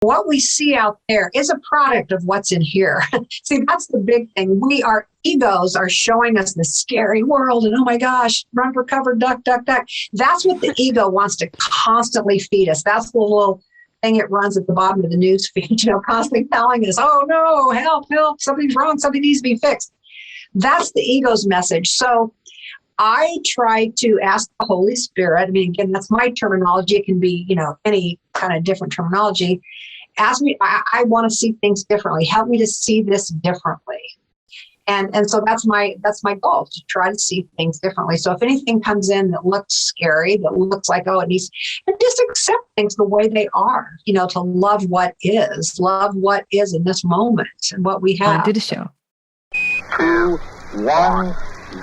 what we see out there is a product of what's in here. See, that's the big thing. Our egos are showing us the scary world and, oh my gosh, run for cover, duck, duck, duck. That's what the ego wants to constantly feed us. That's the little thing it runs at the bottom of the news feed, constantly telling us, oh no, help, help, something's wrong, something needs to be fixed. That's the ego's message. So I try to ask the Holy Spirit, I mean, again, that's my terminology. It can be, any kind of different terminology. Ask me, I want to see things differently. Help me to see this differently. And so that's my goal, to try to see things differently. So if anything comes in that looks scary, that looks like, oh, it needs, and just accept things the way they are, to love what is in this moment and what we have. On to the show. 2, 1,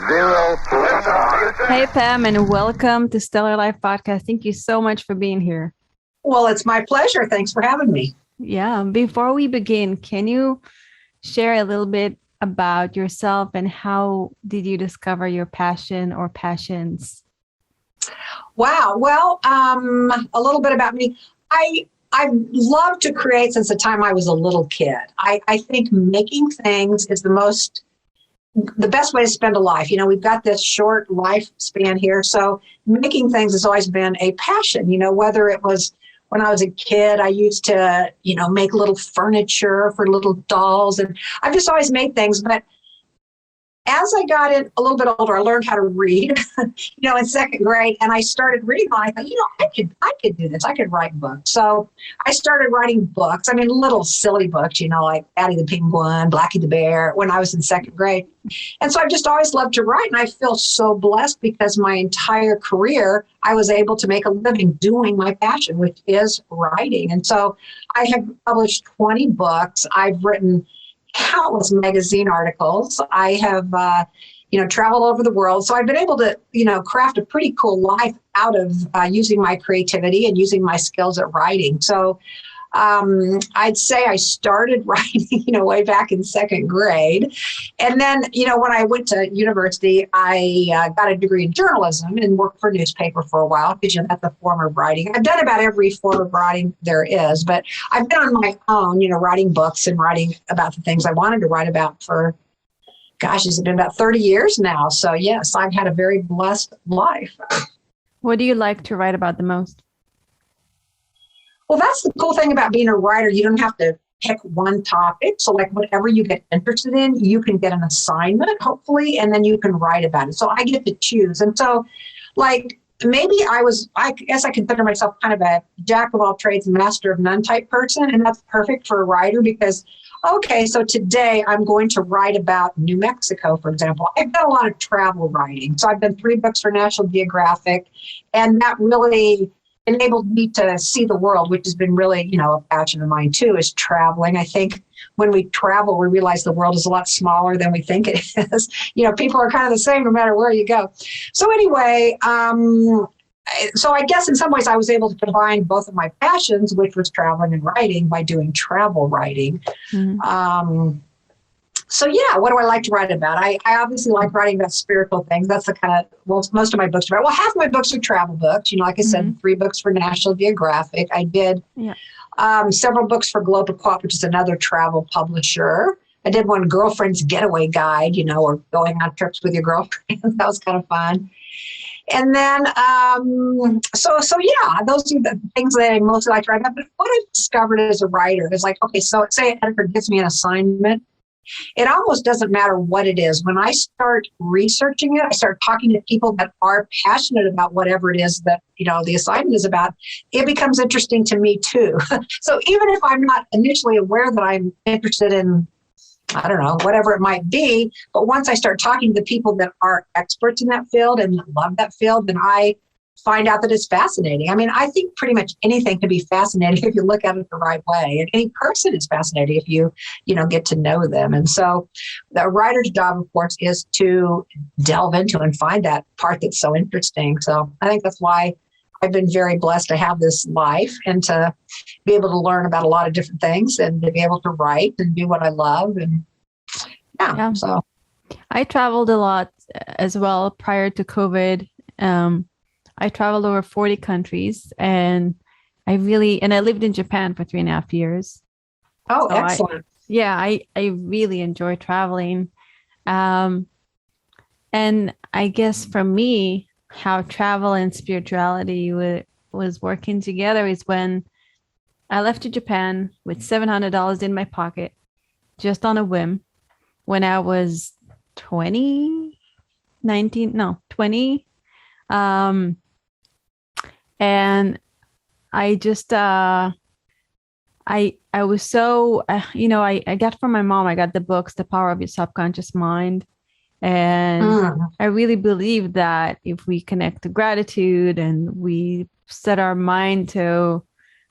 0. Hey, Pam, and welcome to Stellar Life Podcast. Thank you so much for being here. Well, it's my pleasure. Thanks for having me. Yeah. Before we begin, can you share a little bit about yourself and how did you discover your passion or passions? Wow. Well, a little bit about me. I've loved to create since the time I was a little kid. I think making things is the best way to spend a life. We've got this short lifespan here. So making things has always been a passion, whether it was when I was a kid, I used to, make little furniture for little dolls. And I've just always made things. But as I got in a little bit older, I learned how to read, in second grade. And I started reading. I thought, I could do this. I could write books. So I started writing books. I mean, little silly books, like Patty the Penguin, Blackie the Bear, when I was in second grade. And so I've just always loved to write. And I feel so blessed because my entire career, I was able to make a living doing my passion, which is writing. And so I have published 20 books. I've written countless magazine articles. I have, traveled over the world. So I've been able to, craft a pretty cool life out of using my creativity and using my skills at writing. So I'd say I started writing, way back in second grade. And then, when I went to university, I got a degree in journalism and worked for a newspaper for a while because that's a form of writing. I've done about every form of writing there is, but I've been on my own, writing books and writing about the things I wanted to write about for, it's been about 30 years now. So yes, I've had a very blessed life. What do you like to write about the most? Well, that's the cool thing about being a writer. You don't have to pick one topic. So like whatever you get interested in, you can get an assignment, hopefully, and then you can write about it. So I get to choose. And so like maybe I guess I consider myself kind of a jack of all trades, master of none type person. And that's perfect for a writer because, okay, so today I'm going to write about New Mexico, for example. I've done a lot of travel writing. So I've done 3 books for National Geographic, and that really enabled me to see the world, which has been really, a passion of mine too, is traveling. I think when we travel, we realize the world is a lot smaller than we think it is. People are kind of the same no matter where you go. So anyway, so I guess in some ways I was able to combine both of my passions, which was traveling and writing, by doing travel writing. Mm-hmm. So yeah, what do I like to write about? I obviously like writing about spiritual things. That's the kind of, most of my books are about. Well, half of my books are travel books. Like I said, 3 books for National Geographic. I did several books for Global Co-op, which is another travel publisher. I did one, Girlfriend's Getaway Guide, or going on trips with your girlfriend. That was kind of fun. And then, so yeah, those are the things that I mostly like to write about. But what I've discovered as a writer is like, okay, so say an editor gives me an assignment. It almost doesn't matter what it is. When I start researching it, I start talking to people that are passionate about whatever it is that, the assignment is about. It becomes interesting to me too. So even if I'm not initially aware that I'm interested in, I don't know, whatever it might be, but once I start talking to the people that are experts in that field and love that field, then I find out that it's fascinating. I mean, I think pretty much anything can be fascinating if you look at it the right way. And any person is fascinating if you get to know them. And so the writer's job, of course, is to delve into and find that part that's so interesting. So I think that's why I've been very blessed to have this life and to be able to learn about a lot of different things and to be able to write and do what I love. And yeah. So I traveled a lot as well prior to COVID. I traveled over 40 countries, and I really, and I lived in Japan for 3.5 years. Oh, So excellent. I really enjoy traveling. And I guess for me, how travel and spirituality was working together is when I left to Japan with $700 in my pocket, just on a whim, when I was 20, 19, no, 20. And I just, I was so, I got from my mom, I got the books, The Power of Your Subconscious Mind. And I really believe that if we connect to gratitude and we set our mind to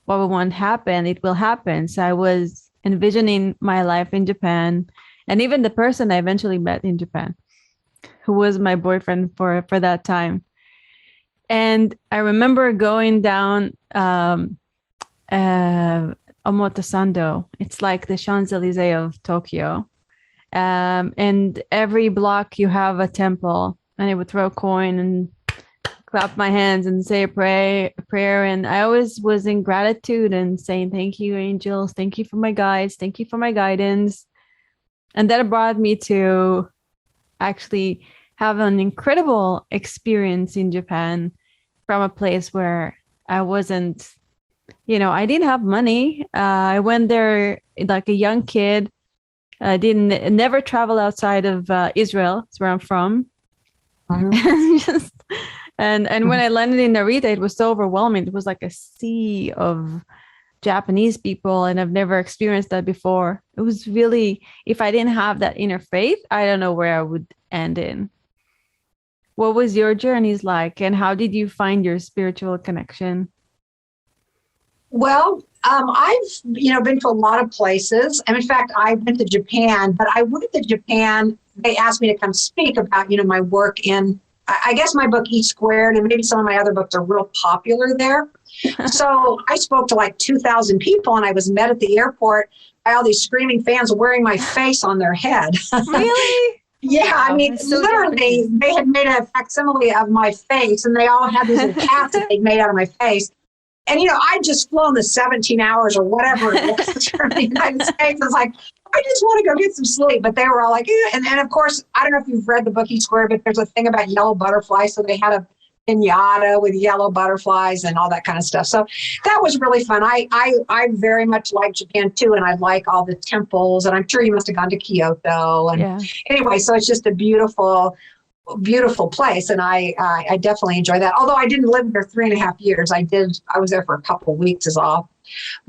what we want to happen, it will happen. So I was envisioning my life in Japan, and even the person I eventually met in Japan, who was my boyfriend for that time. And I remember going down Omotesando. It's like the Champs-Elysees of Tokyo. And every block you have a temple, and I would throw a coin and clap my hands and say a prayer. And I always was in gratitude and saying, thank you, angels. Thank you for my guides. Thank you for my guidance. And that brought me to actually have an incredible experience in Japan from a place where I wasn't, I didn't have money. I went there like a young kid. I never travel outside of Israel. That's where I'm from. And when I landed in Narita, it was so overwhelming. It was like a sea of Japanese people, and I've never experienced that before. It was really, if I didn't have that inner faith, I don't know where I would end in. What was your journeys like, and how did you find your spiritual connection? Well, I've, been to a lot of places. And in fact, I've been to Japan, but I went to Japan. They asked me to come speak about, my work in, I guess my book, E Squared, and maybe some of my other books are real popular there. So I spoke to like 2,000 people, and I was met at the airport by all these screaming fans wearing my face on their head. Really? Yeah, Wow, I mean, so literally, Japanese. they had made a facsimile of my face, and they all had these little cats that they'd made out of my face. And, I'd just flown the 17 hours or whatever it was from the United States. I was like, I just want to go get some sleep. But they were all like, eh. And of course, I don't know if you've read the book E Square, but there's a thing about yellow butterflies. So they had a piñata with yellow butterflies and all that kind of stuff. So that was really fun. I very much like Japan too. And I like all the temples. And I'm sure you must have gone to Kyoto. And anyway, so it's just a beautiful place, and I definitely enjoy that. Although I didn't live there 3.5 years, I was there for a couple of weeks is all.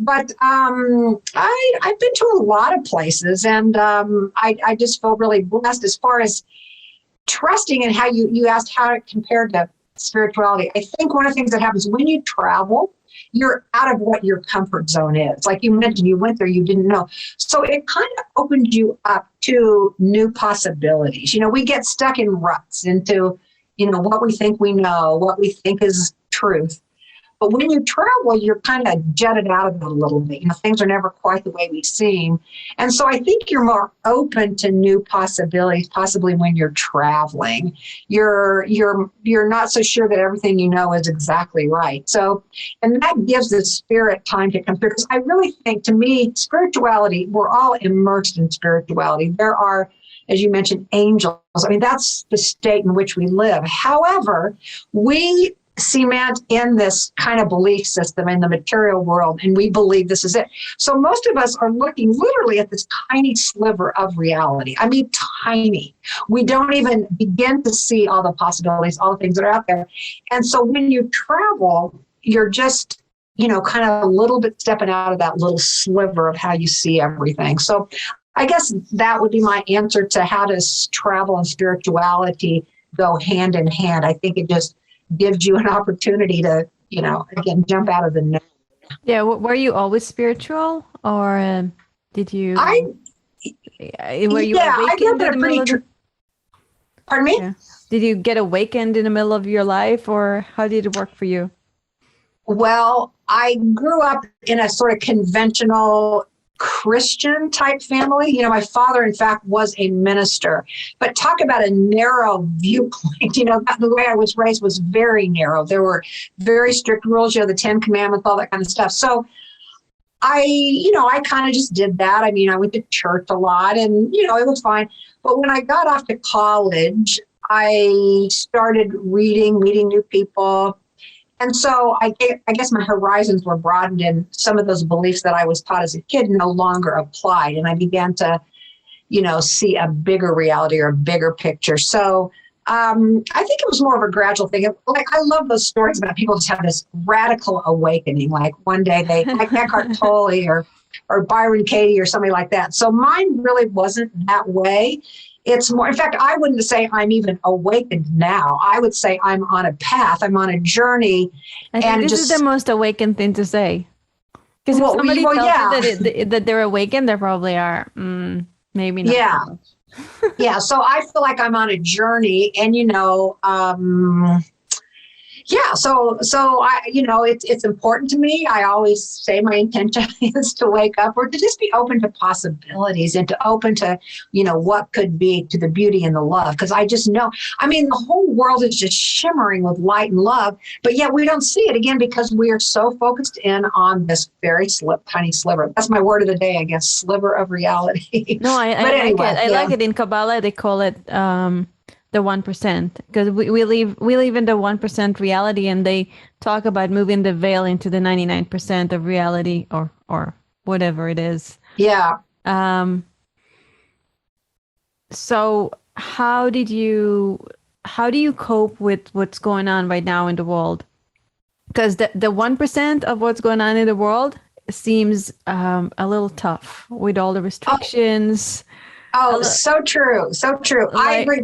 But I've been to a lot of places, and I just feel really blessed as far as trusting. And how you asked how it compared to spirituality. I think one of the things that happens when you travel, you're out of what your comfort zone is. Like you mentioned, you went there, you didn't know. So it kind of opened you up to new possibilities. We get stuck in ruts into, what we think we know, what we think is truth. But when you travel, you're kind of jetted out of it a little bit. Things are never quite the way we seem. And so I think you're more open to new possibilities, possibly when you're traveling. You're not so sure that everything you know is exactly right. So, and that gives the spirit time to come through. Because I really think, to me, spirituality, we're all immersed in spirituality. There are, as you mentioned, angels. I mean, that's the state in which we live. However, we cement in this kind of belief system in the material world, and we believe this is it. So most of us are looking literally at this tiny sliver of reality. I mean, tiny. We don't even begin to see all the possibilities, all the things that are out there. And so when you travel, you're just, kind of a little bit stepping out of that little sliver of how you see everything. So I guess that would be my answer to how does travel and spirituality go hand in hand. I think it just gives you an opportunity to, again, jump out of the net. Yeah. Were you always spiritual, or did you? Were you awakened in the middle of Pardon me? Yeah. Did you get awakened in the middle of your life, or how did it work for you? Well, I grew up in a sort of conventional Christian type family. You know, my father, in fact, was a minister, but talk about a narrow viewpoint. You know, the way I was raised was very narrow. There were very strict rules, you know, the 10 Commandments, all that kind of stuff. So I kind of just did that. I mean, I went to church a lot and, you know, it was fine. But when I got off to college, I started reading, meeting new people. And so I guess my horizons were broadened and some of those beliefs that I was taught as a kid no longer applied. And I began to, you know, see a bigger reality or a bigger picture. So I think it was more of a gradual thing. Like, I love those stories about people just have this radical awakening. Like one day they, like Eckhart Tolle or Byron Katie or somebody like that. So mine really wasn't that way. It's more, in fact, I wouldn't say I'm even awakened now. I would say I'm on a path. I'm on a journey. I think this is the most awakened thing to say. Because if somebody tells you that they're awakened, they probably are. Maybe not. Yeah. So much. Yeah. So I feel like I'm on a journey and, you know, yeah, so I, you know, it's important to me. I always say my intention is to wake up or to just be open to possibilities and to open to, you know, what could be, to the beauty and the love. Because I just know, I mean, the whole world is just shimmering with light and love, but yet we don't see it again because we are so focused in on this very tiny sliver. That's my word of the day, I guess, sliver of reality. No, I like it. I like it. In Kabbalah, they call it the 1%, because we live in the 1% reality, and they talk about moving the veil into the 99% of reality, or whatever it is. Yeah. So how do you cope with what's going on right now in the world? Because the 1% of what's going on in the world seems a little tough with all the restrictions. Oh, so true. So true. I agree.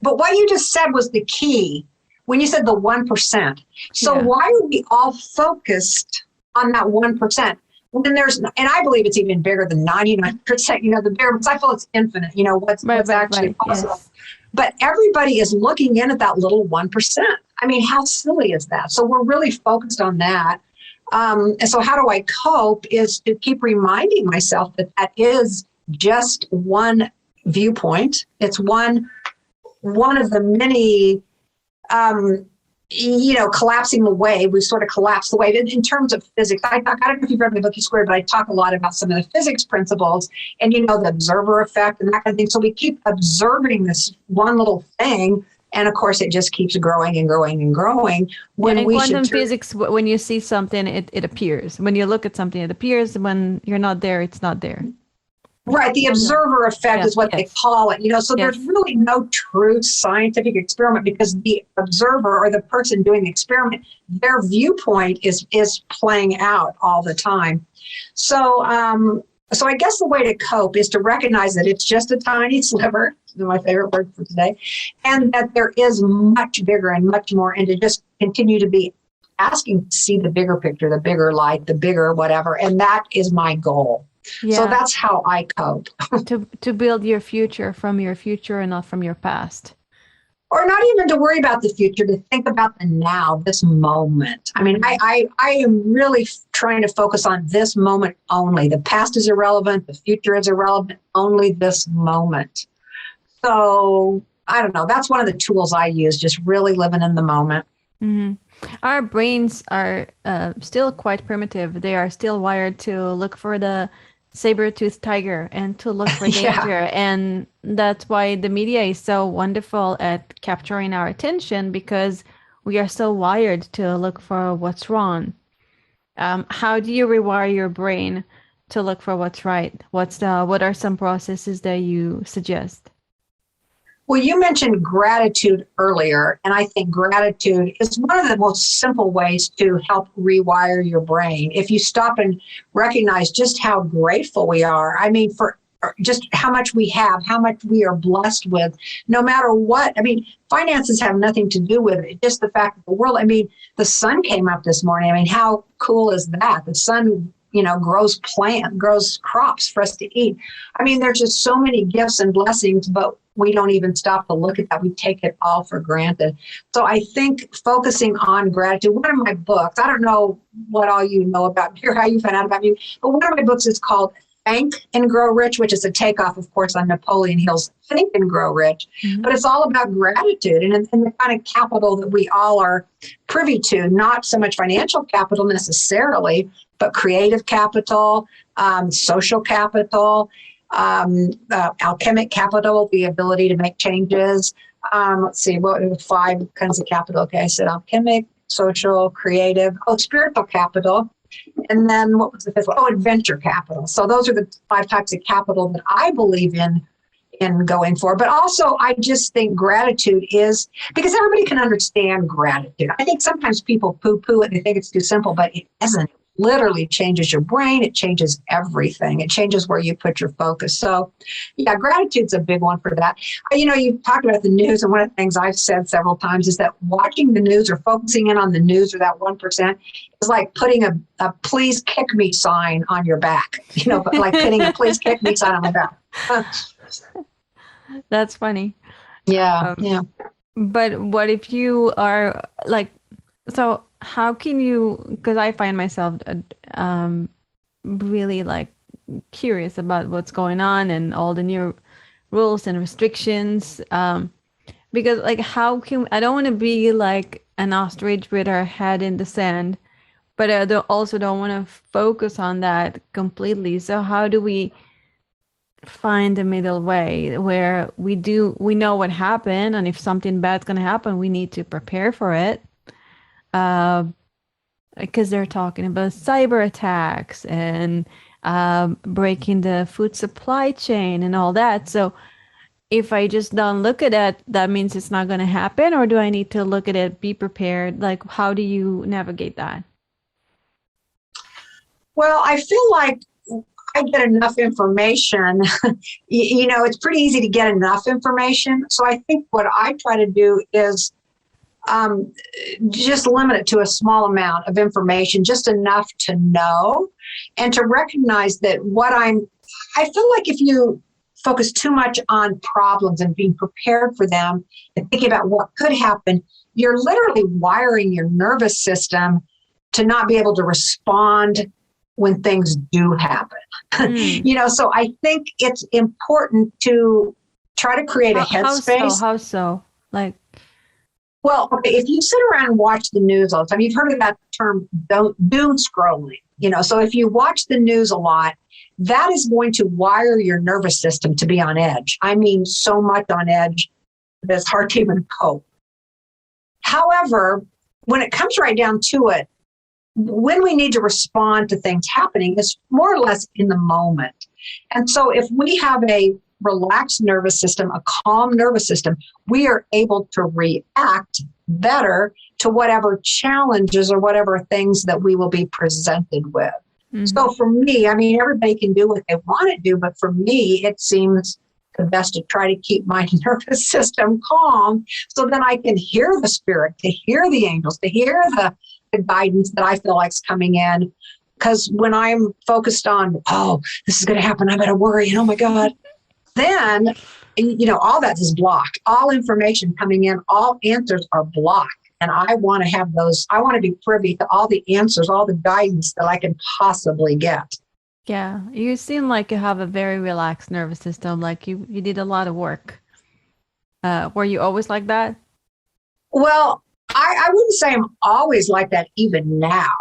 But what you just said was the key when you said the 1%. So why are we all focused on that 1%? When there's, and I believe it's even bigger than 99%, you know, the bigger, because I feel it's infinite, you know, what's actually possible. Yes. But everybody is looking in at that little 1%. I mean, how silly is that? So we're really focused on that. And so how do I cope is to keep reminding myself that that is just one viewpoint. It's one of the many, you know, collapsing the wave. We sort of collapse the wave in terms of physics. I don't know if you've read my book, Squared, but I talk a lot about some of the physics principles and, you know, the observer effect and that kind of thing. So we keep observing this one little thing. And of course, it just keeps growing and growing and growing. When in quantum physics, when you see something, it appears. When you look at something, it appears. When you're not there, it's not there. Right. The observer effect is what they call it. You know, so there's really no true scientific experiment because the observer or the person doing the experiment, their viewpoint is playing out all the time. So, so I guess the way to cope is to recognize that it's just a tiny sliver, my favorite word for today, and that there is much bigger and much more, and to just continue to be asking to see the bigger picture, the bigger light, the bigger whatever. And that is my goal. Yeah. So that's how I cope. to build your future from your future and not from your past. Or not even to worry about the future, to think about the now, this moment. I mean, I am really trying to focus on this moment only. The past is irrelevant. The future is irrelevant. Only this moment. So I don't know. That's one of the tools I use, just really living in the moment. Mm-hmm. Our brains are still quite primitive. They are still wired to look for the saber-toothed tiger and to look for danger. And that's why the media is so wonderful at capturing our attention, because we are so wired to look for what's wrong. How do you rewire your brain to look for what's right? What are some processes that you suggest? Well, you mentioned gratitude earlier, and I think gratitude is one of the most simple ways to help rewire your brain. If you stop and recognize just how grateful we are, I mean, for just how much we have, how much we are blessed with, no matter what. I mean, finances have nothing to do with it. Just the fact that the world, I mean, the sun came up this morning. I mean, how cool is that? The sun, you know, grows crops for us to eat. I mean, there's just so many gifts and blessings, but we don't even stop to look at that. We take it all for granted. So I think focusing on gratitude, one of my books, I don't know what all you know about me or how you found out about me, but one of my books is called Think and Grow Rich, which is a takeoff, of course, on Napoleon Hill's Think and Grow Rich. Mm-hmm. But it's all about gratitude and the kind of capital that we all are privy to, not so much financial capital necessarily, but creative capital, social capital, alchemic capital, the ability to make changes. Let's see, what are the 5 kinds of capital? Okay, I said alchemic, social, creative, spiritual capital. And then what was the 5th one? Adventure capital. So those are the 5 types of capital that I believe in going for. But also, I just think gratitude is, because everybody can understand gratitude. I think sometimes people poo-poo it. They think it's too simple, but it isn't. It literally changes your brain. It changes everything. It changes where you put your focus. So, yeah, gratitude's a big one for that. You talked about the news, and one of the things I've said several times is that watching the news or focusing in on the news or that 1% is like putting a please kick me sign on your back, but like putting a please kick me sign on my back. That's funny. Yeah. Yeah. But what if you are so how can you, because I find myself really curious about what's going on and all the new rules and restrictions. Because how can, I don't want to be like an ostrich with our head in the sand, but I also don't want to focus on that completely. So how do we find a middle way where we know what happened, and if something bad's going to happen, we need to prepare for it? Because they're talking about cyber attacks and breaking the food supply chain and all that. So if I just don't look at it, that means it's not going to happen? Or do I need to look at it, be prepared? How do you navigate that? Well, I feel like I get enough information. It's pretty easy to get enough information. So I think what I try to do is just limit it to a small amount of information, just enough to know and to recognize that I feel like if you focus too much on problems and being prepared for them and thinking about what could happen, you're literally wiring your nervous system to not be able to respond when things do happen. So I think it's important to try to create a headspace. How so? Well, okay, if you sit around and watch the news all the time, you've heard of that term doom scrolling. So if you watch the news a lot, that is going to wire your nervous system to be on edge. I mean, so much on edge that it's hard to even cope. However, when it comes right down to it, when we need to respond to things happening, it's more or less in the moment. And so if we have a relaxed nervous system, a calm nervous system, we are able to react better to whatever challenges or whatever things that we will be presented with. Mm-hmm. So for me, everybody can do what they want to do, but for me, it seems the best to try to keep my nervous system calm so then I can hear the spirit, to hear the angels, to hear the guidance that I feel like is coming in. Because when I'm focused on, this is going to happen, I better worry, and oh my God, then, all that is blocked. All information coming in, all answers are blocked. And I want to have those, I want to be privy to all the answers, all the guidance that I can possibly get. Yeah, you seem like you have a very relaxed nervous system, like you did a lot of work. Were you always like that? Well, I wouldn't say I'm always like that even now.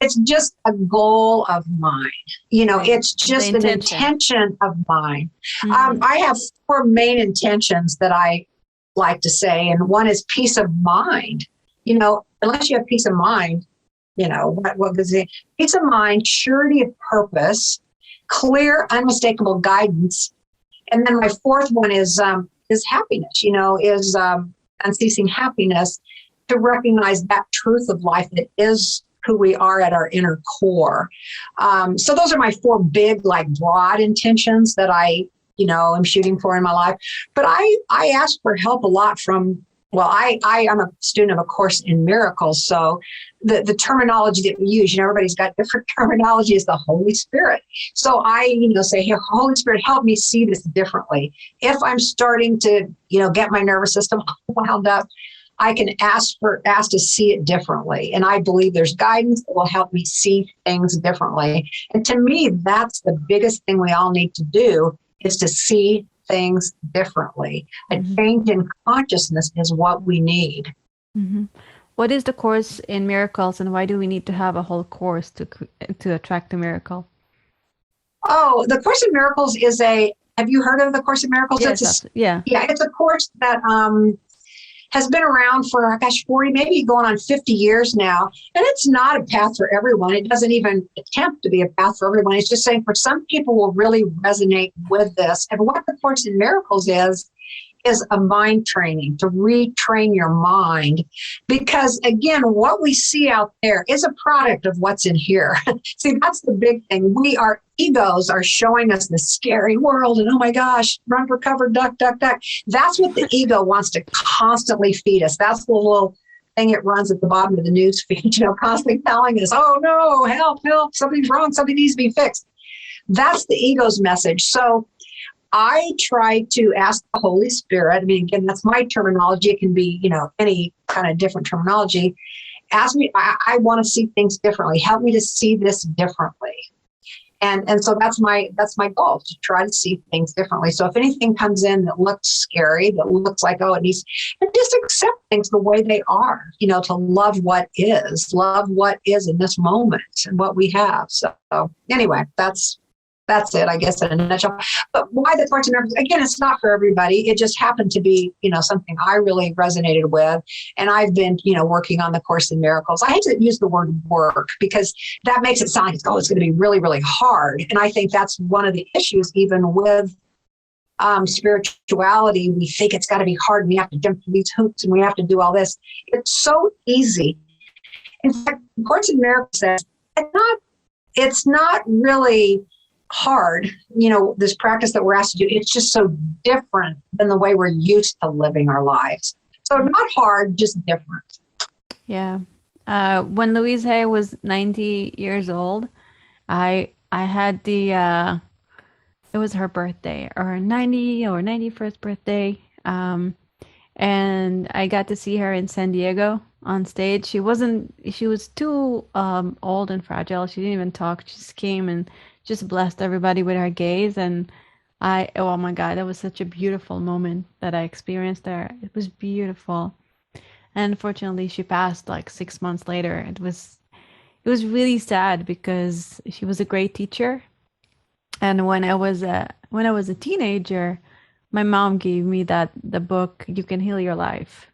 It's just a goal of mine. It's just an intention of mine. Mm-hmm. I have 4 main intentions that I like to say, and one is peace of mind. Unless you have peace of mind, what goes in? Peace of mind, surety of purpose, clear, unmistakable guidance. And then my 4th one is happiness, is unceasing happiness, to recognize that truth of life that is who we are at our inner core. So those are my 4 big, broad intentions that I, am shooting for in my life. But I ask for help a lot from, I am a student of a course in miracles. So the terminology that we use, everybody's got different terminology, is the Holy Spirit. So I, say, hey, Holy Spirit, help me see this differently. If I'm starting to, get my nervous system wound up, I can ask to see it differently. And I believe there's guidance that will help me see things differently. And to me, that's the biggest thing we all need to do, is to see things differently. A change in consciousness is what we need. Mm-hmm. What is the Course in Miracles, and why do we need to have a whole course to attract a miracle? Oh, the Course in Miracles is have you heard of the Course in Miracles? Yes, Yeah, it's a course that has been around for, 40, maybe going on 50 years now. And it's not a path for everyone. It doesn't even attempt to be a path for everyone. It's just saying for some people will really resonate with this. And what the Course in Miracles is a mind training, to retrain your mind. Because again, what we see out there is a product of what's in here. See, that's the big thing. Our egos are showing us the scary world, and oh my gosh, run for cover, duck, duck, duck. That's what the ego wants to constantly feed us. That's the little thing it runs at the bottom of the news feed, constantly telling us, oh no, help, something's wrong, something needs to be fixed. That's the ego's message. So I try to ask the Holy Spirit, I mean, again, that's my terminology. It can be, any kind of different terminology. Ask me, I want to see things differently. Help me to see this differently. And so that's my goal, to try to see things differently. So if anything comes in that looks scary, that looks like, it needs, and just accept things the way they are, to love what is in this moment and what we have. So anyway, that's it, I guess, in a nutshell. But why the Course in Miracles? Again, it's not for everybody. It just happened to be, something I really resonated with. And I've been, working on the Course in Miracles. I hate to use the word work because that makes it sound like, it's going to be really, really hard. And I think that's one of the issues, even with spirituality. We think it's got to be hard, and we have to jump through these hoops, and we have to do all this. It's so easy. In fact, the Course in Miracles says it's not really hard, this practice that we're asked to do. It's just so different than the way we're used to living our lives. So not hard, just different. Yeah. When Louise Hay was 90 years old, I had it was her birthday, or 90 or 91st birthday. And I got to see her in San Diego on stage. She was too old and fragile. She didn't even talk. She just came and just blessed everybody with her gaze. And oh my God, that was such a beautiful moment that I experienced there. It was beautiful. And unfortunately, she passed like 6 months later. It was really sad because she was a great teacher. And when I was a teenager, my mom gave me the book, You Can Heal Your Life.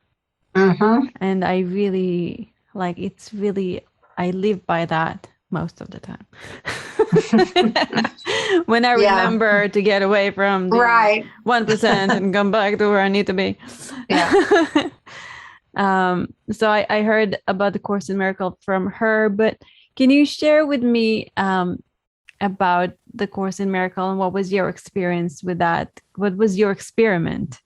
Mm-hmm. And I really I live by that most of the time. When I remember to get away from the 1% and come back to where I need to be. Yeah. So I heard about the Course in Miracles from her, but can you share with me about the Course in Miracles, and what was your experience with that? What was your experiment?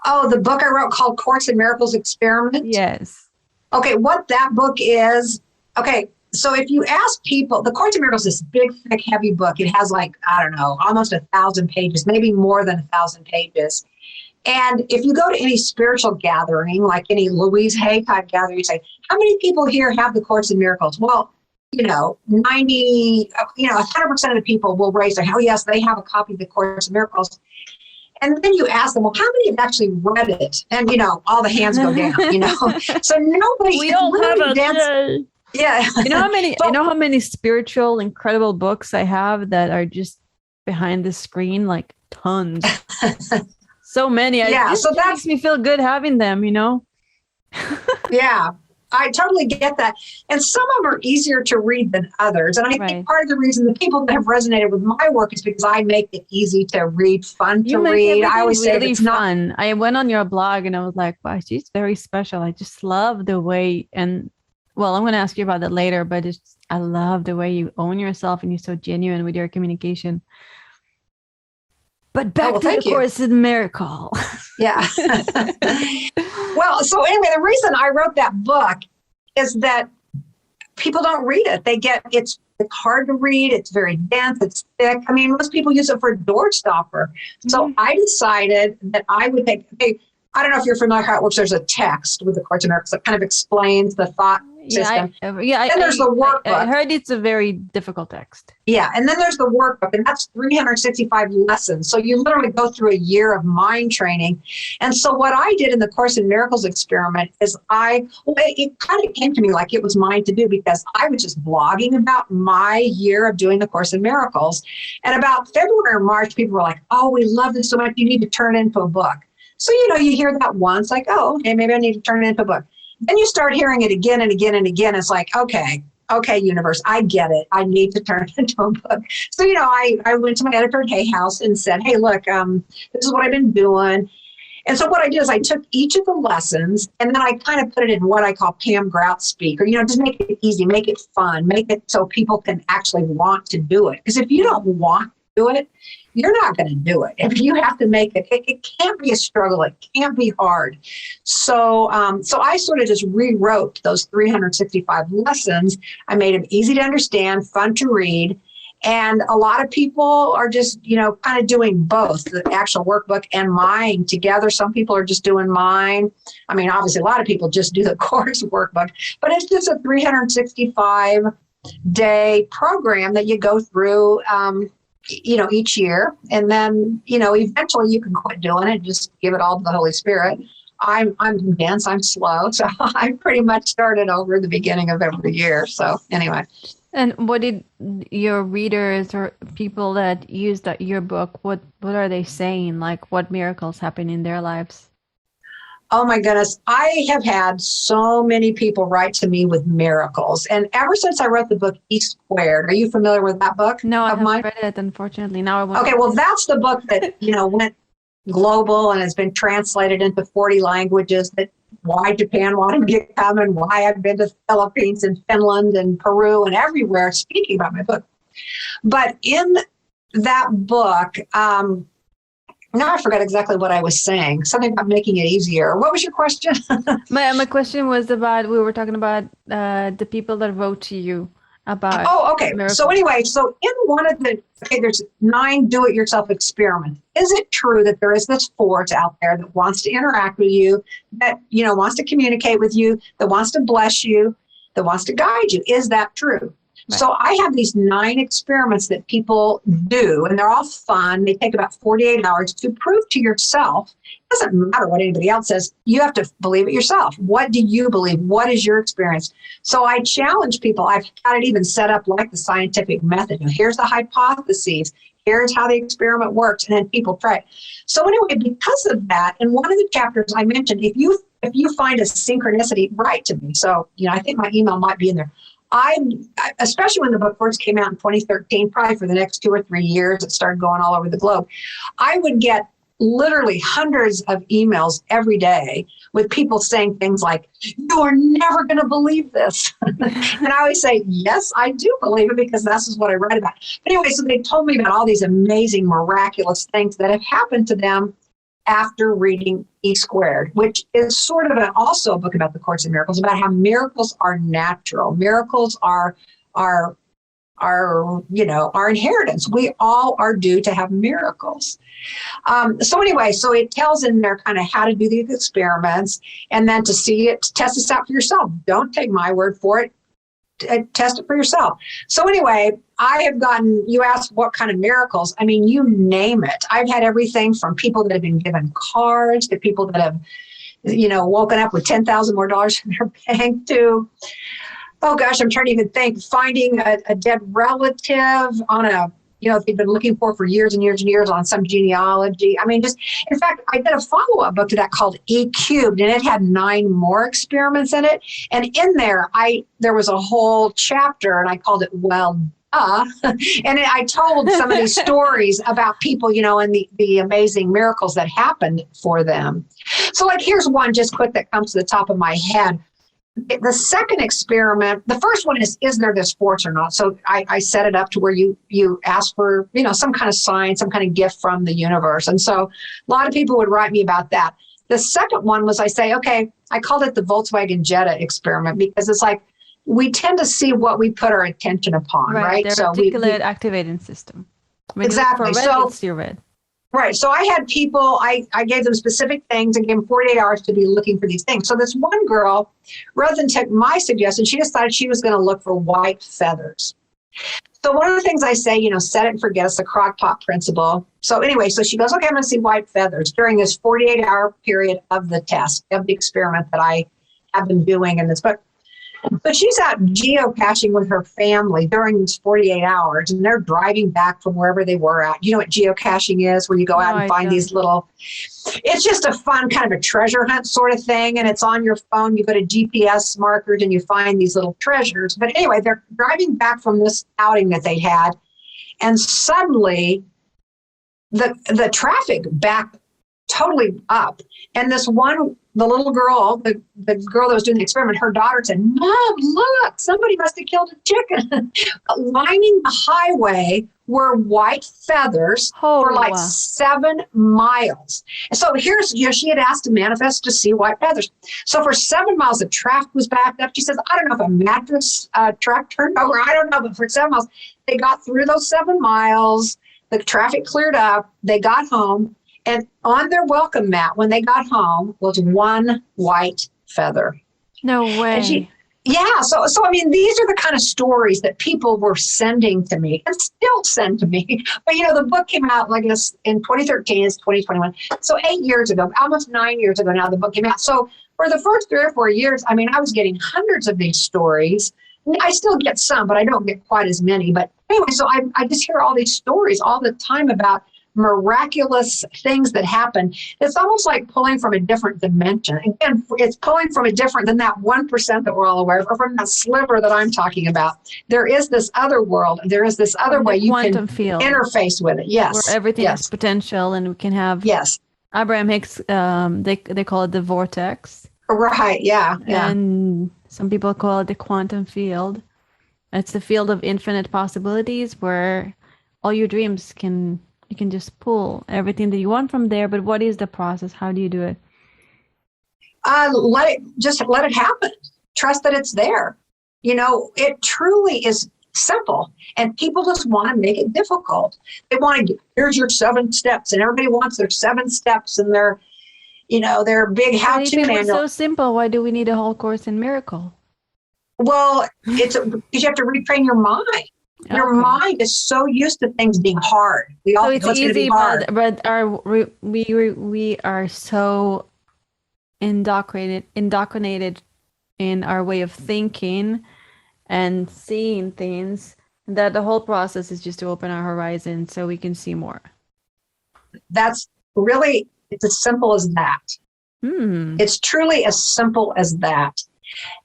Oh, the book I wrote called Course in Miracles Experiment? Yes. Okay, what that book is, so if you ask people, the Course in Miracles is this big, thick, heavy book. It has almost 1,000 pages, maybe more than 1,000 pages. And if you go to any spiritual gathering, like any Louise Hay type gathering, you say, how many people here have the Course in Miracles? Well, 100% of the people will raise their hand. Oh, yes, they have a copy of the Course in Miracles. And then you ask them, well, how many have actually read it? And, all the hands go down, So nobody. We all have a Yeah. You know how many spiritual, incredible books I have that are just behind the screen, like tons. So many. So that makes me feel good having them, Yeah, I totally get that. And some of them are easier to read than others. And I think part of the reason the people that have resonated with my work is because I make it easy to read, fun to read. I always say it's fun. I went on your blog and I was like, wow, she's very special. I just love the way, I'm going to ask you about that later, but I love the way you own yourself and you're so genuine with your communication. But back to the Course in Miracles. Yeah. Well, so anyway, the reason I wrote that book is that people don't read it. It's hard to read. It's very dense. It's thick. I mean, most people use it for a door stopper. So I decided that I would I don't know if you're familiar how it works. There's a text with the Course in Miracles that kind of explains the thought system. Then there's the workbook. I heard it's a very difficult text. Yeah, and then there's the workbook, and that's 365 lessons. So you literally go through a year of mind training. And so what I did in the Course in Miracles experiment is it kind of came to me like it was mine to do, because I was just blogging about my year of doing the Course in Miracles. And about February or March, people were like, oh, we love this so much, you need to turn it into a book. So, you hear that once, like, oh, okay, maybe I need to turn it into a book. Then you start hearing it again and again and again. It's like, okay, universe, I get it. I need to turn it into a book. So, I went to my editor at Hay House and said, hey, look, this is what I've been doing. And so what I did is I took each of the lessons and then I kind of put it in what I call Pam Grout speak, or, just make it easy, make it fun, make it so people can actually want to do it. Because if you don't want to do it, you're not going to do it. If you have to make it, it can't be a struggle. It can't be hard. So I sort of just rewrote those 365 lessons. I made them easy to understand, fun to read. And a lot of people are just, kind of doing both, the actual workbook and mine together. Some people are just doing mine. I mean, obviously, a lot of people just do the course workbook, but it's just a 365-day program that you go through, each year. And then, eventually you can quit doing it, just give it all to the Holy Spirit. I'm dense, I'm slow. So I pretty much started over at the beginning of every year. So anyway. And what did your readers or people that used your book, what are they saying? Like, what miracles happen in their lives? Oh my goodness. I have had so many people write to me with miracles. And ever since I wrote the book, E Squared, are you familiar with that book? No, I haven't read it, unfortunately. Now I want Okay, well, that's the book that, went global and has been translated into 40 languages, that why Japan wanted me to come and why I've been to the Philippines and Finland and Peru and everywhere speaking about my book. But in that book, now I forgot exactly what I was saying. Something about making it easier. What was your question? My question was about, we were talking about the people that wrote to you about. Oh, okay. Miracles. So anyway, in one of there's 9 do-it-yourself experiments. Is it true that there is this force out there that wants to interact with you, that, wants to communicate with you, that wants to bless you, that wants to guide you? Is that true? Right. So I have these 9 experiments that people do, and they're all fun. They take about 48 hours to prove to yourself. It doesn't matter what anybody else says. You have to believe it yourself. What do you believe? What is your experience? So I challenge people. I've got it even set up like the scientific method. Here's the hypotheses. Here's how the experiment works, and then people try it. So anyway, because of that, in one of the chapters I mentioned, if you find a synchronicity, write to me. So, I think my email might be in there. I, especially when the book first came out in 2013, probably for the next 2 or 3 years, it started going all over the globe. I would get literally hundreds of emails every day with people saying things like, you're never going to believe this. And I always say, yes, I do believe it, because this is what I read about. But anyway, so they told me about all these amazing, miraculous things that have happened to them after reading E Squared, which is sort of also a book about the Course in Miracles, about how miracles are natural. Miracles are our inheritance. We all are due to have miracles. So anyway, so it tells in there kind of how to do these experiments, and then to see it, test this out for yourself. Don't take my word for it. Test it for yourself. So anyway, I have you asked what kind of miracles. I mean, you name it. I've had everything from people that have been given cards to people that have, woken up with $10,000 more in their bank, to, oh gosh, I'm trying to even think, finding a dead relative on a, they've been looking for years and years and years on some genealogy. I mean, in fact, I did a follow-up book to that called E Cubed, and it had 9 more experiments in it. And in there, there was a whole chapter, and I called it Well, Duh. And I told some of these stories about people, and the amazing miracles that happened for them. So here's one just quick that comes to the top of my head. The second experiment, the first one is there this force or not? So I set it up to where you ask for, some kind of sign, some kind of gift from the universe. And so a lot of people would write me about that. The second one was, I say, okay, I called it the Volkswagen Jetta experiment, because it's like we tend to see what we put our attention upon, right? Their so articulate activating system. When exactly. You red, so it's your red. Right. So I had people, I gave them specific things and gave them 48 hours to be looking for these things. So this one girl, rather than take my suggestion, she decided she was going to look for white feathers. So one of the things I say, set it and forget. It's the crock pot principle. So anyway, so she goes, okay, I'm going to see white feathers during this 48-hour period of the test, of the experiment that I have been doing in this book. But she's out geocaching with her family during these 48 hours, and they're driving back from wherever they were at. You know what geocaching is, where you go out and find these little, it's just a fun kind of a treasure hunt sort of thing, and it's on your phone. You go to GPS markers and you find these little treasures. But anyway, they're driving back from this outing that they had, and suddenly the traffic backed totally up. And this one, the little girl, the girl that was doing the experiment, her daughter said, Mom, look, somebody must have killed a chicken. Lining the highway were white feathers for like 7 miles. And so she had asked to manifest to see white feathers. So for 7 miles, the traffic was backed up. She says, I don't know if a mattress truck turned over. I don't know, but for 7 miles, they got through those 7 miles. The traffic cleared up. They got home. And on their welcome mat, when they got home, was one white feather. No way. So I mean, these are the kind of stories that people were sending to me and still send to me. But, the book came out, like this in 2013, it's 2021. So 8 years ago, almost 9 years ago now, the book came out. So for the first 3 or 4 years, I mean, I was getting hundreds of these stories. I still get some, but I don't get quite as many. But anyway, so I just hear all these stories all the time about miraculous things that happen. It's almost like pulling from a different dimension. Again, it's pulling from a different than that 1% that we're all aware of, or from that sliver that I'm talking about. There is this other world. There is this other way you can interface with it. Yes. Where everything is potential, and we can have Abraham Hicks, they call it the vortex. Right, yeah. And some people call it the quantum field. It's the field of infinite possibilities where all your dreams you can just pull everything that you want from there. But what is the process? How do you do it? Let it happen. Trust that it's there. It truly is simple, and people just want to make it difficult. They want to, here's your 7 steps, and everybody wants their 7 steps and their big how-to manual. It's so simple. Why do we need a whole course in miracle? Well, it's because you have to retrain your mind. Your mind is so used to things being hard. We all it's easy, but we are so indoctrinated in our way of thinking and seeing things that the whole process is just to open our horizon so we can see more. That's really, it's as simple as that. It's truly as simple as that.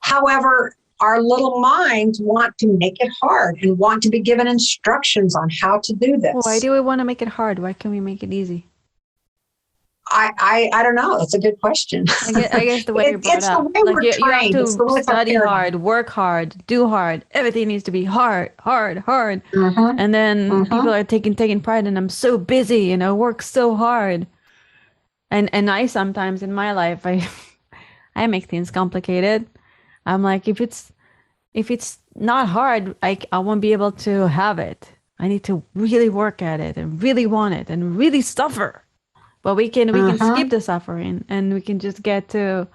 However, our little minds want to make it hard and want to be given instructions on how to do this. Why do we want to make it hard? Why can't we make it easy? I don't know. That's a good question. I guess the way you're brought up. It's the way we're trained. You have to study hard, work hard, do hard. Everything needs to be hard. And then people are taking pride in, I'm so busy, work so hard. And I sometimes in my life, I make things complicated. I'm like, if it's not hard, I won't be able to have it. I need to really work at it and really want it and really suffer. But we can skip the suffering and we can just get to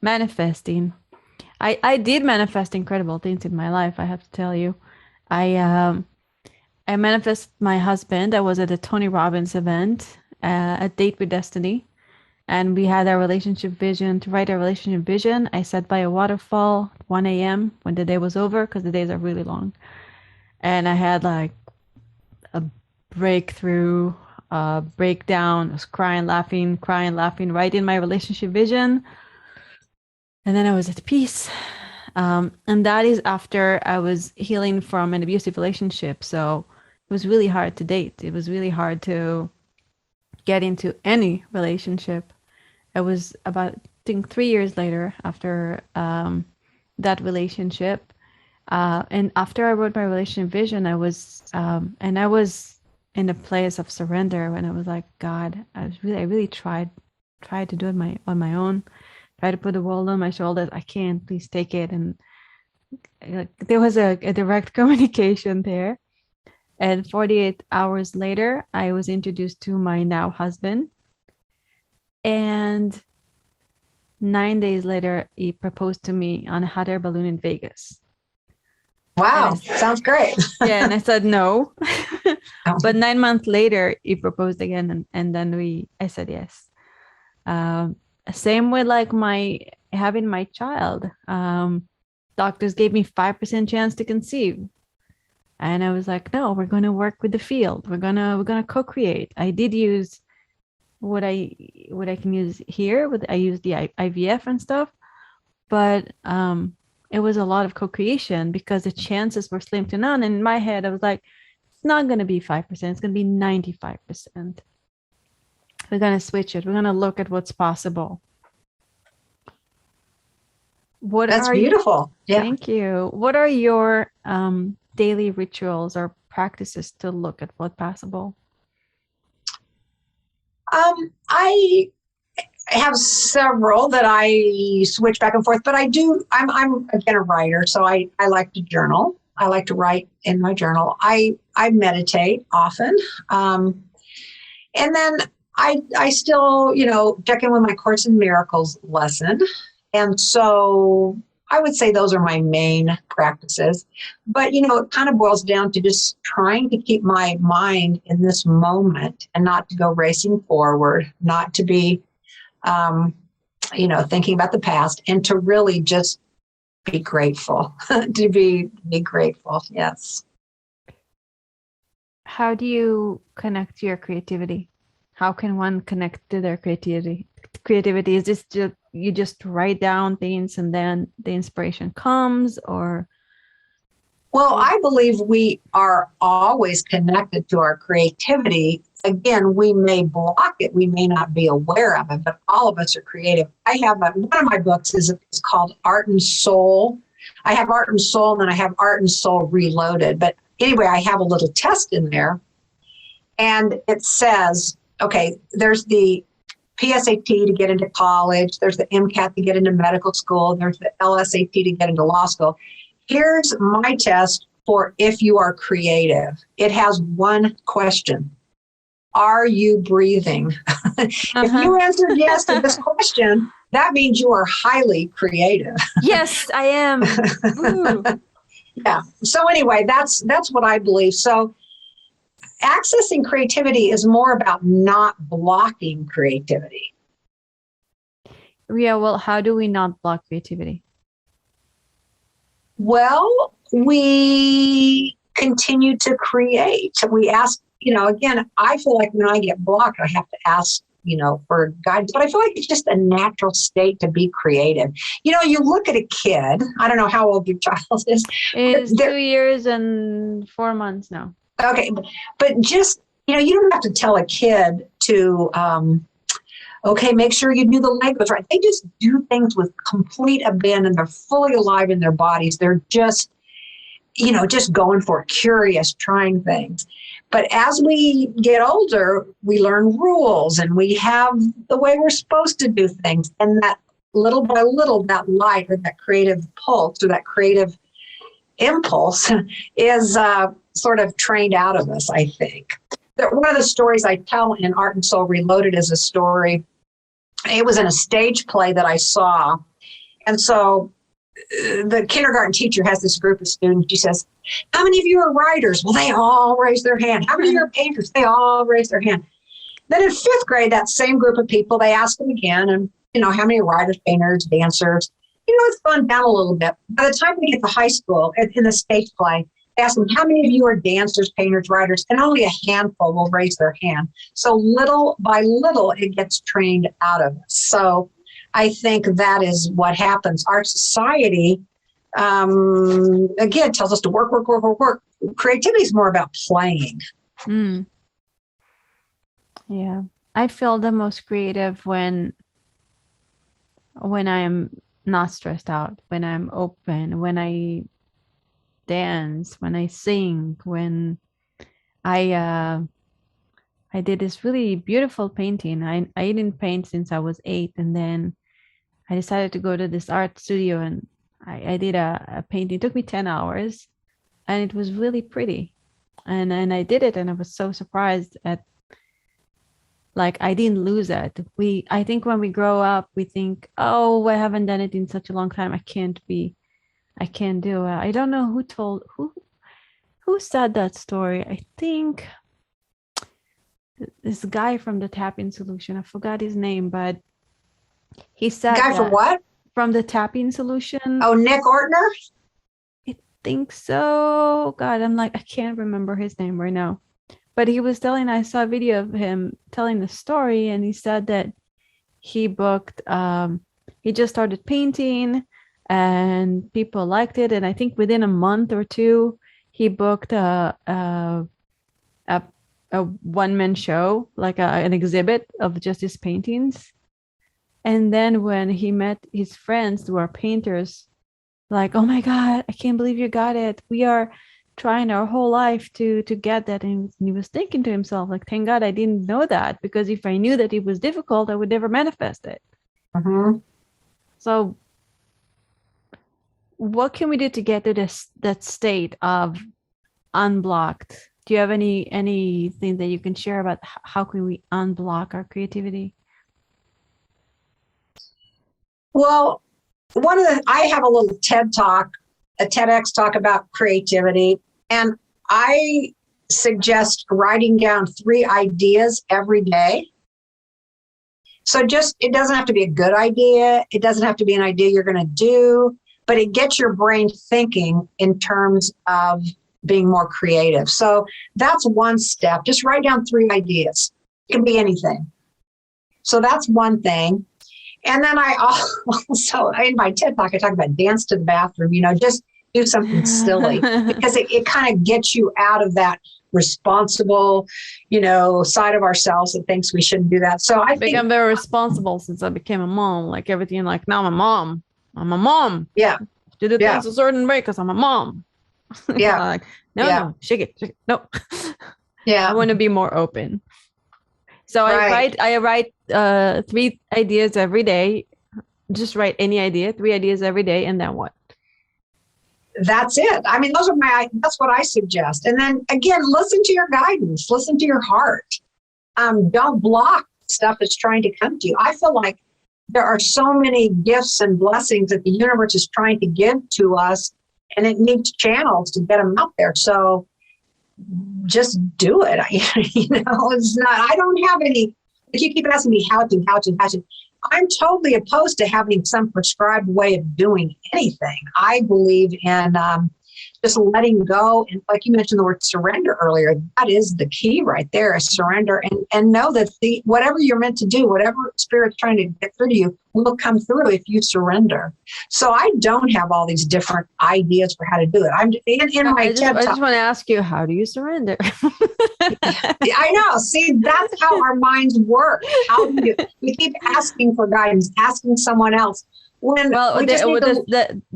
manifesting. I did manifest incredible things in my life, I have to tell you. I manifested my husband. I was at a Tony Robbins event, a Date with Destiny. And we had our relationship vision. To write our relationship vision, I sat by a waterfall at 1 a.m. when the day was over, because the days are really long. And I had like a breakthrough, breakdown. I was crying, laughing, right in my relationship vision. And then I was at peace. And that is after I was healing from an abusive relationship. So it was really hard to date. It was really hard to get into any relationship. It was about, I think, 3 years later after that relationship. And after I wrote my relationship vision, I was in a place of surrender when I was like, God, I really tried to do it on my own, try to put the world on my shoulders. I can't, please take it. And there was a direct communication there. And 48 hours later, I was introduced to my now husband. And 9 days later, he proposed to me on a hot air balloon in Vegas. Wow, sounds great. Yeah, and I said no. Oh. But 9 months later, he proposed again, and then I said yes. Same with like having my child. Doctors gave me 5% chance to conceive. And I was like, no, we're going to work with the field. We're gonna co-create. I did use what I can use here. I used the IVF and stuff, but it was a lot of co-creation because the chances were slim to none. And in my head, I was like, it's not going to be 5%. It's going to be 95%. We're going to switch it. We're going to look at what's possible. That's beautiful. Yeah. Thank you. What are your daily rituals or practices to look at what's possible? I have several that I switch back and forth, but I'm again a writer, so I like to journal. I like to write in my journal. I meditate often. And then I still, check in with my Course in Miracles lesson. And so I would say those are my main practices. But, it kind of boils down to just trying to keep my mind in this moment and not to go racing forward, not to be, thinking about the past, and to really just be grateful, to be grateful. Yes. How do you connect to your creativity? How can one connect to their creativity? Is this just you just write down things and then the inspiration comes, or? Well, I believe we are always connected to our creativity. Again, we may block it, we may not be aware of it, but all of us are creative. I have one of my books is called Art and Soul. I have Art and Soul, and then I have Art and Soul Reloaded. But anyway, I have a little test in there, and it says, okay, there's the PSAT to get into college, there's the MCAT to get into medical school, there's the LSAT to get into law school. Here's my test for if you are creative. It has one question. Are you breathing? If you answered yes to this question, that means you are highly creative. Yes, I am. Yeah. So anyway, that's what I believe. So accessing creativity is more about not blocking creativity. Yeah, well, how do we not block creativity? Well, we continue to create. We ask, again, I feel like when I get blocked, I have to ask, for guidance. But I feel like it's just a natural state to be creative. You look at a kid, I don't know how old your child is. It's 2 years and 4 months now. Okay, but just, you don't have to tell a kid to, okay, make sure you do the Legos right. They just do things with complete abandon. They're fully alive in their bodies. They're just, just going for it, curious, trying things. But as we get older, we learn rules and we have the way we're supposed to do things. And that little by little, that light or that creative pulse or that creative impulse is sort of trained out of us, I think. One of the stories I tell in Art and Soul Reloaded is a story. It was in a stage play that I saw. And so the kindergarten teacher has this group of students. She says, how many of you are writers? Well, they all raise their hand. How many of you are painters? They all raise their hand. Then in 5th grade, that same group of people, they ask them again, and, how many are writers, painters, dancers? It's gone down a little bit. By the time we get to high school, in the stage play, they ask them, how many of you are dancers, painters, writers? And only a handful will raise their hand. So little by little, it gets trained out of us. So I think that is what happens. Our society, again, tells us to work, work, work, work, work. Creativity is more about playing. Yeah. I feel the most creative when I am not stressed out, when I'm open, when I dance, when I sing, when I did this really beautiful painting. I didn't paint since I was 8, and then I decided to go to this art studio, and I did a painting. It took me 10 hours, and it was really pretty. and I did it, and I was so surprised at, like, I didn't lose it. I think when we grow up, we think, oh, I haven't done it in such a long time. I can't do it. I don't know who said that story. I think this guy from the Tapping Solution. I forgot his name, but he said Guy from what? From the Tapping Solution. Oh, Nick Ortner? I think so. God, I can't remember his name right now. But he was telling, I saw a video of him telling the story, and he said that he booked, he just started painting and people liked it. And I think within a month or two, he booked a one-man show, like an exhibit of just his paintings. And then when he met his friends who are painters, like, oh my God, I can't believe you got it. We are trying our whole life to get that. And he was thinking to himself, like, thank God I didn't know that, because if I knew that it was difficult, I would never manifest it. Mm-hmm. So what can we do to get to that state of unblocked? Do you have anything that you can share about how can we unblock our creativity? Well, I have a little TED talk, a TEDx talk about creativity, and I suggest writing down 3 ideas every day. So it doesn't have to be a good idea. It doesn't have to be an idea you're going to do, but it gets your brain thinking in terms of being more creative. So that's one step. Just write down 3 ideas. It can be anything. So that's one thing. And then I also, in my TED talk, I talk about dance to the bathroom, just do something silly, because it kind of gets you out of that responsible, side of ourselves that thinks we shouldn't do that. So I think I'm very responsible since I became a mom, like everything, like now I'm a mom. I'm a mom. Yeah. To do things a certain way because I'm a mom. Yeah. Like, no, shake it. No. Yeah. I want to be more open. So right. I write 3 ideas every day. Just write any idea, 3 ideas every day, and then what? That's it. I mean, that's what I suggest. And then again, listen to your guidance, listen to your heart. Don't block stuff that's trying to come to you. I feel like there are so many gifts and blessings that the universe is trying to give to us, and it needs channels to get them out there. So just do it. It's not, I don't have any, if you keep asking me how to, I'm totally opposed to having some prescribed way of doing anything. I believe in just letting go. And like you mentioned the word surrender earlier, that is the key right there, is surrender, and know that whatever you're meant to do, whatever spirit's trying to get through to you, will come through if you surrender. So I don't have all these different ideas for how to do it. I'm in my TED talk. I just want to ask you, how do you surrender? I know. See, that's how our minds work. How do we keep asking for guidance, asking someone else.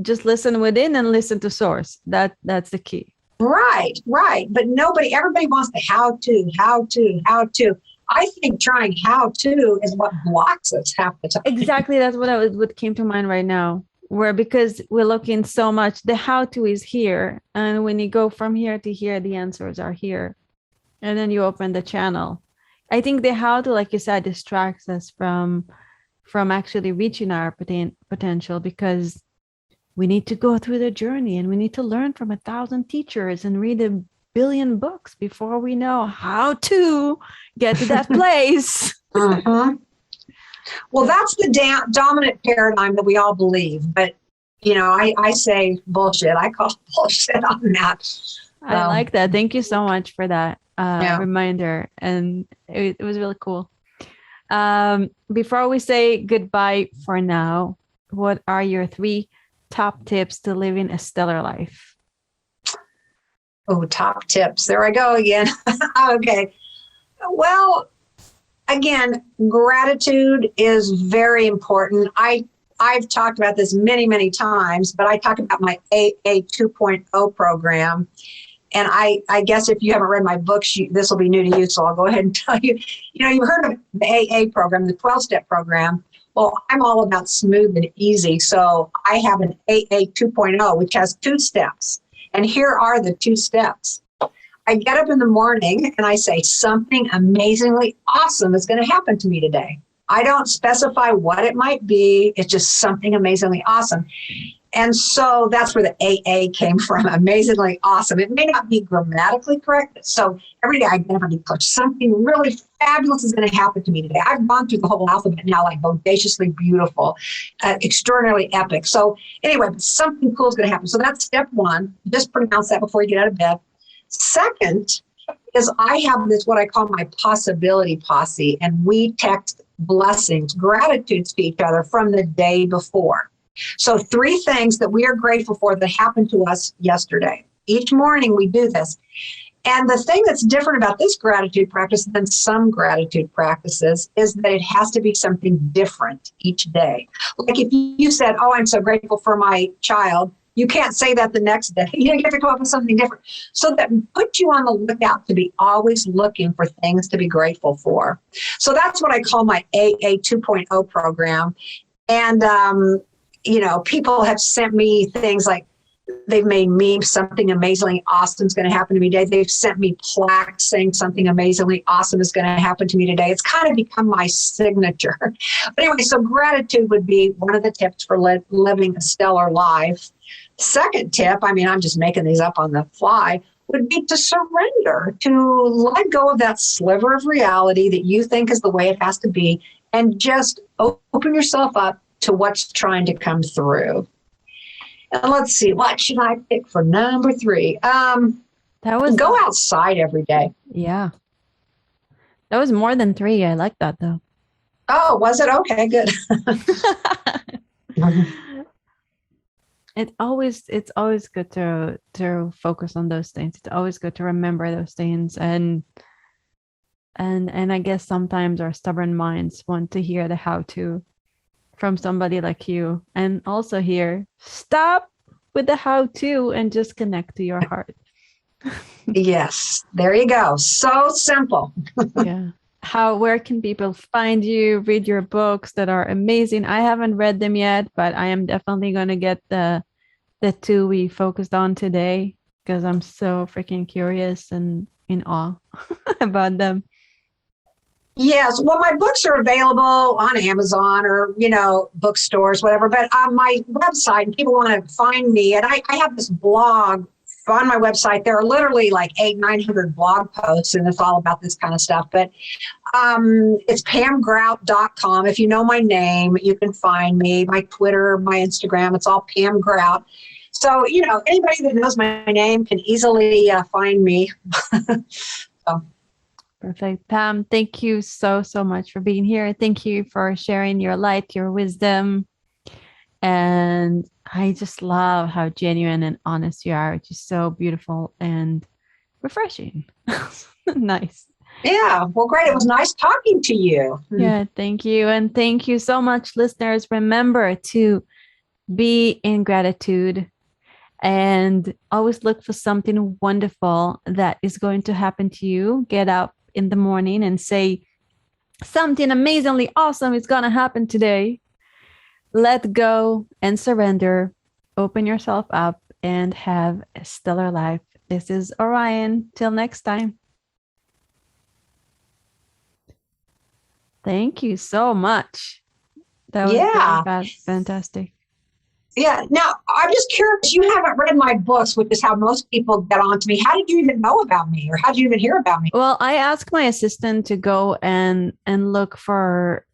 Just listen within and listen to source. That's the key. Right. But everybody wants the how to. I think trying how to is what blocks us half the time. Exactly. That's what came to mind right now. Because we're looking so much, the how to is here. And when you go from here to here, the answers are here. And then you open the channel. I think the how to, like you said, distracts us from actually reaching our potential, because we need to go through the journey and we need to learn from 1,000 teachers and read 1 billion books before we know how to get to that place. Uh-huh. Well, that's the dominant paradigm that we all believe. But, I say bullshit. I call bullshit on that. I like that. Thank you so much for that reminder. And it was really cool. Before we say goodbye for now, what are your 3 top tips to living a stellar life? Oh, top tips. There I go again. Okay. Well, again, gratitude is very important. I've talked about this many, many times, but I talk about my AA 2.0 program. And I guess if you haven't read my books, this will be new to you, so I'll go ahead and tell you. You've heard of the AA program, the 12-step program. Well, I'm all about smooth and easy. So I have an AA 2.0, which has 2 steps. And here are the 2 steps. I get up in the morning and I say, something amazingly awesome is going to happen to me today. I don't specify what it might be. It's just something amazingly awesome. And so that's where the AA came from, amazingly awesome. It may not be grammatically correct. So every day I get up and declare something really fabulous is going to happen to me today. I've gone through the whole alphabet now, like bodaciously beautiful, extraordinarily epic. So anyway, something cool is going to happen. So that's step one. Just pronounce that before you get out of bed. Second is I have this, what I call my possibility posse, and we text blessings, gratitudes to each other from the day before. So 3 things that we are grateful for that happened to us yesterday. Each morning we do this. And the thing that's different about this gratitude practice than some gratitude practices is that it has to be something different each day. Like if you said, oh, I'm so grateful for my child, you can't say that the next day. You have to come up with something different. So that puts you on the lookout to be always looking for things to be grateful for. So that's what I call my AA 2.0 program. And, people have sent me things like they've made memes, something amazingly awesome is going to happen to me today. They've sent me plaques saying something amazingly awesome is going to happen to me today. It's kind of become my signature. But anyway, so gratitude would be one of the tips for living a stellar life. Second tip, I'm just making these up on the fly, would be to surrender, to let go of that sliver of reality that you think is the way it has to be, and just open yourself up to what's trying to come through. And let's see, what should I pick for number 3? That was go outside every day. Yeah. That was more than 3. I like that though. Oh, was it? Okay, good. It's always good to focus on those things. It's always good to remember those things. And I guess sometimes our stubborn minds want to hear the how-to from somebody like you, and also hear, stop with the how-to and just connect to your heart. Yes, there you go. So simple. Yeah. Where can people find you, read your books that are amazing? I haven't read them yet, but I am definitely going to get the 2 we focused on today, because I'm so freaking curious and in awe about them. Yes. Well, my books are available on Amazon or, bookstores, whatever. But on my website, people want to find me. And I have this blog on my website. There are literally like 800-900 blog posts, and it's all about this kind of stuff. But it's pamgrout.com. If you know my name, you can find me. My Twitter, my Instagram, it's all Pam Grout. So, anybody that knows my name can easily find me. So. Perfect. Pam, thank you so much for being here. Thank you for sharing your light, your wisdom. And I just love how genuine and honest you are. It's just so beautiful and refreshing. Nice. Yeah. Well, great. It was nice talking to you. Yeah. Thank you. And thank you so much, listeners. Remember to be in gratitude and always look for something wonderful that is going to happen to you. Get up in the morning and say, something amazingly awesome is going to happen today. Let go and surrender. Open yourself up and have a stellar life. This is Orion. Till next time. Thank you so much. That was fantastic. Yeah. Now, I'm just curious. You haven't read my books, which is how most people get on to me. How did you even know about me, or how did you even hear about me? Well, I asked my assistant to go and look for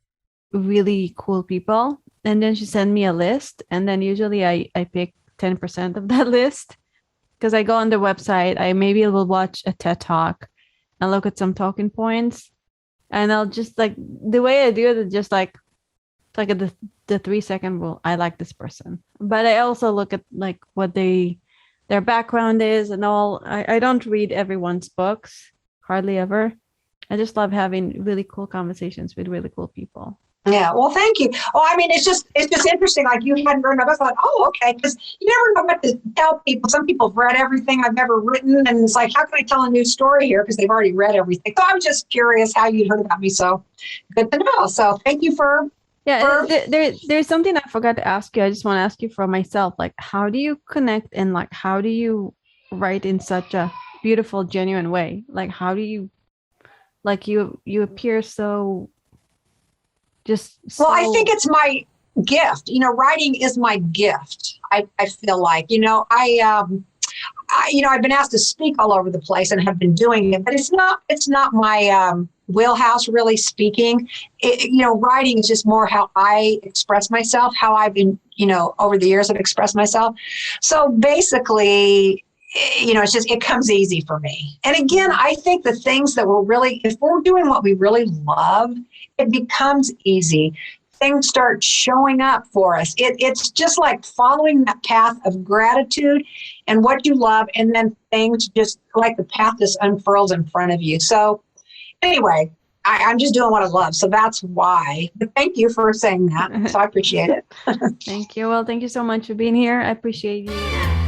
really cool people. And then she sent me a list. And then usually I pick 10% of that list, because I go on the website. I maybe will watch a TED Talk and look at some talking points. And I'll just the way I do it is just like at the 3-second rule. I like this person, but I also look at what their background is and all. I don't read everyone's books, hardly ever. I just love having really cool conversations with really cool people. Yeah. Well, thank you. Oh, it's just interesting. Like, you hadn't read my book. I thought, oh, okay. Because you never know what to tell people. Some people have read everything I've ever written. And it's like, how can I tell a new story here? Because they've already read everything. So I was just curious how you'd heard about me. So good to know. So thank you for. Yeah, there's something I forgot to ask you. I just want to ask you for myself. How do you connect and how do you write in such a beautiful, genuine way. Like, how do you, like, you appear so just so. Well, I think it's my gift. Writing is my gift. I feel like, I've been asked to speak all over the place and have been doing it, but it's not my wheelhouse really speaking. Writing is just more how I express myself, how I've been, over the years have expressed myself. So basically, it comes easy for me. And again, I think the things that if we're doing what we really love, it becomes easy. Things start showing up for us. It's just like following that path of gratitude and what you love, and then things just like the path just unfurls in front of you. So anyway, I'm just doing what I love. So that's why. But thank you for saying that. So I appreciate it. Thank you. Well, thank you so much for being here. I appreciate you.